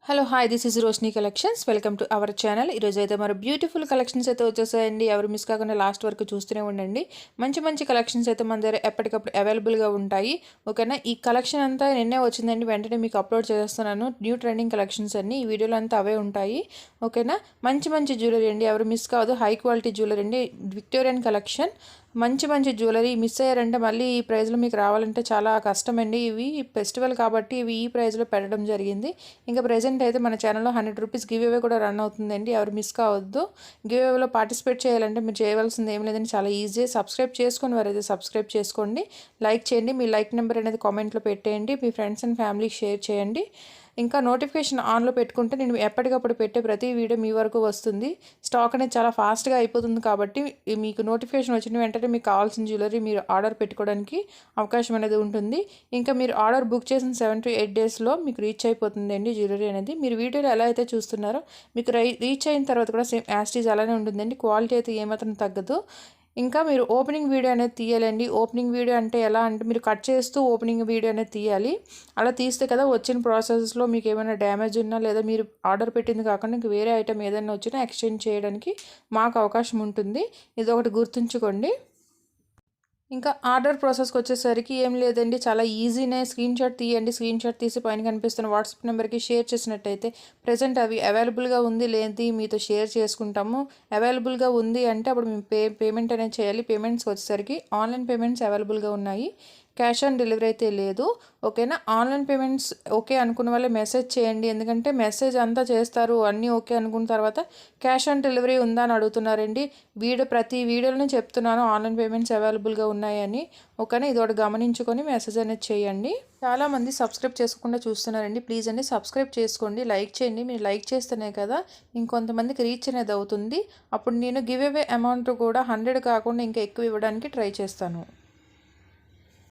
Hello hi this is Roshini collections welcome to our channel. ఈరోజు అయితే మరి బ్యూటిఫుల్ కలెక్షన్స్ అయితే వచ్చేసాయండి. ఎవరు మిస్ కాకుండా లాస్ట్ వరకు చూస్తూనే ఉండండి. మంచి మంచి కలెక్షన్స్ అయితే మన దగ్గర ఎప్పటికప్పుడు అవైలబుల్గా ఉంటాయి. ఓకేనా, ఈ కలెక్షన్ అంతా నిన్నే వచ్చిందండి, వెంటనే మీకు అప్లోడ్ చేస్తున్నాను. న్యూ ట్రెండింగ్ కలెక్షన్స్ అన్ని ఈ వీడియోలో అంతా అవే ఉంటాయి. ఓకేనా, మంచి మంచి జ్యువెలరీ అండి, ఎవరు మిస్ కావద్దు. హై క్వాలిటీ జ్యువెలరీ అండి, విక్టోరియన్ కలెక్షన్. మంచి మంచి జ్యువెలరీ మిస్ అయ్యారంటే మళ్ళీ ఈ ప్రైస్లో మీకు రావాలంటే చాలా కష్టమండి. ఇవి ఫెస్టివల్ కాబట్టి ఇవి ఈ ప్రైస్లో పెట్టడం జరిగింది. ఇంకా ప్రెజెంట్ అయితే మన ఛానల్లో 100 రూపీస్ గివ్ అవే కూడా రన్ అవుతుందండి, ఎవరు మిస్ కావద్దు. గివ్ అవేలో పార్టిసిపేట్ చేయాలంటే మీరు చేయవలసింది ఏం లేదండి, చాలా ఈజీ. సబ్స్క్రైబ్ చేసుకొని వారైతే సబ్స్క్రైబ్ చేసుకోండి, లైక్ చేయండి. మీ లైక్ నెంబర్ అనేది కామెంట్లో పెట్టేయండి, మీ ఫ్రెండ్స్ అండ్ ఫ్యామిలీకి షేర్ చేయండి. ఇంకా నోటిఫికేషన్ ఆన్లో పెట్టుకుంటే నేను ఎప్పటికప్పుడు పెట్టే ప్రతి వీడియో మీ వరకు వస్తుంది. స్టాక్ అనేది చాలా ఫాస్ట్గా అయిపోతుంది కాబట్టి మీకు నోటిఫికేషన్ వచ్చిన వెంటనే మీకు కావాల్సిన జ్యువెలరీ మీరు ఆర్డర్ పెట్టుకోవడానికి అవకాశం అనేది ఉంటుంది. ఇంకా మీరు ఆర్డర్ బుక్ చేసిన 7 to 8 డేస్లో మీకు రీచ్ అయిపోతుందండి జ్యువెలరీ అనేది. మీరు వీడియోలో ఎలా అయితే చూస్తున్నారో మీకు రీచ్ అయిన తర్వాత కూడా సేమ్ యాస్టీజ్ అలానే ఉంటుందండి. క్వాలిటీ అయితే ఏమాత్రం తగ్గదు. ఇంకా మీరు ఓపెనింగ్ వీడియో అనేది తీయాలండి. ఓపెనింగ్ వీడియో అంటే ఎలా అంటే మీరు కట్ చేస్తూ ఓపెనింగ్ వీడియో అనేది తీయాలి. అలా తీస్తే కదా వచ్చిన ప్రాసెస్లో మీకు ఏమైనా డ్యామేజ్ ఉన్నా లేదా మీరు ఆర్డర్ పెట్టింది కాకుండా ఇంక వేరే ఐటమ్ ఏదైనా వచ్చినా ఎక్స్చేంజ్ చేయడానికి మాకు అవకాశం ఉంటుంది. ఇది ఒకటి గుర్తుంచుకోండి. ఇంకా ఆర్డర్ ప్రాసెస్కి వచ్చేసరికి ఏం లేదండి, చాలా ఈజీనే. స్క్రీన్ షాట్ తీయండి, స్క్రీన్ షాట్ తీసి పైన కనిపిస్తున్న వాట్సాప్ నెంబర్కి షేర్ చేసినట్టయితే ప్రజెంట్ అవి అవైలబుల్గా ఉంది లేనిది మీతో షేర్ చేసుకుంటాము. అవైలబుల్గా ఉంది అంటే అప్పుడు మేము పేమెంట్ అనేది చేయాలి. పేమెంట్స్కి వచ్చేసరికి ఆన్లైన్ పేమెంట్స్ అవైలబుల్గా ఉన్నాయి, క్యాష్ ఆన్ డెలివరీ అయితే లేదు. ఓకేనా, ఆన్లైన్ పేమెంట్స్ ఓకే అనుకున్న వాళ్ళే మెసేజ్ చేయండి, ఎందుకంటే మెసేజ్ అంతా చేస్తారు అన్నీ ఓకే అనుకున్న తర్వాత క్యాష్ ఆన్ డెలివరీ ఉందా అని అడుగుతున్నారండి. ప్రతి వీడియోలోనే చెప్తున్నాను ఆన్లైన్ పేమెంట్స్ అవైలబుల్గా ఉన్నాయని. ఓకేనా, ఇది ఒకటి గమనించుకొని మెసేజ్ అనేది చేయండి. చాలామంది సబ్స్క్రైబ్ చేసుకోకుండా చూస్తున్నారండి, ప్లీజ్ అండి సబ్స్క్రైబ్ చేసుకోండి, లైక్ చేయండి. మీరు లైక్ చేస్తేనే కదా ఇంకొంతమందికి రీచ్ అనేది అవుతుంది. అప్పుడు నేను గివ్ అవే అమౌంట్ కూడా 100 కాకుండా ఇంకా ఎక్కువ ఇవ్వడానికి ట్రై చేస్తాను.